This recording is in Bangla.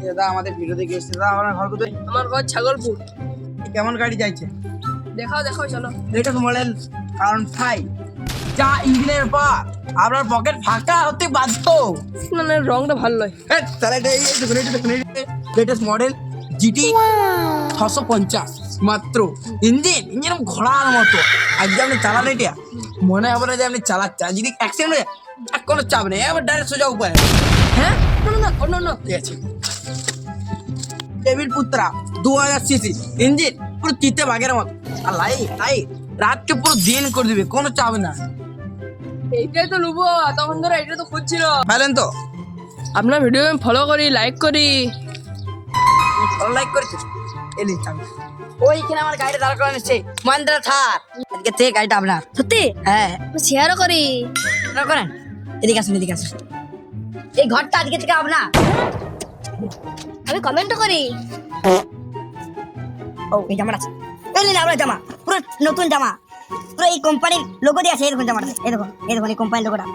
দাদা আমাদের ভিডিও দেখে এসেছে। দাদা আমার ঘর কোথায়? আমার ঘর ছাগলপুর। কেমন গাড়ি চাইছে? দেখাও দেখাও চলো। লেটেস্ট মডেল কারণ 5 যা ইঞ্জিনের পর আপনার পকেট ফাঁকা হতে বাধ্য। না না রংটা ভালো নয়। তাহলে লেটেস্ট মডেল জিটি 650 মাত্র। ইঞ্জিন ঘোড়ার মতো আজকে আপনি চালান এটা মনে হবে না যে আপনি চালাচ্ছেন। যদি অ্যাক্সিডেন্ট হয়ে যায় আর কোনো চাপ নেই, এবার ডাইরেক্ট সোজা উপরে। হ্যাঁ না না না না ঠিক আছে। ডেভিড পুত্রা 2000 সিসি ইঞ্জিন, পুরো চিতে বাঘের মতো। আর লাইট রাতকে পুরো দিন করে দিবে, কোনো চাপ না। এইটাই তো লুবো, তখন ধরে এটা তো খুঁজছিল। পাইলেন তো? আপনার ভিডিও আমি ফলো করি, লাইক করি। ভালো লাইক করেছে এলি চাবি। ওইখানে আমার গাড়িটা দাঁড় করানো আছে, মহেন্দ্রা থার। আজকে থেকে গাড়িটা আপনার। সত্যি হ্যাঁ শেয়ারও করি। দাঁড় করেন। এদিকে আসুন, এদিকে আসুন। এই ঘরটা আজকে থেকে আপনার। আমি কমেন্টও করি। ও এই জামাটা আছে, এই নিন আপনার জামা, পুরো নতুন জামা, পুরো এই কোম্পানির লোগো দিয়ে আছে। এই দেখুন জামাটা, এই দেখুন এই কোম্পানির লোগোটা।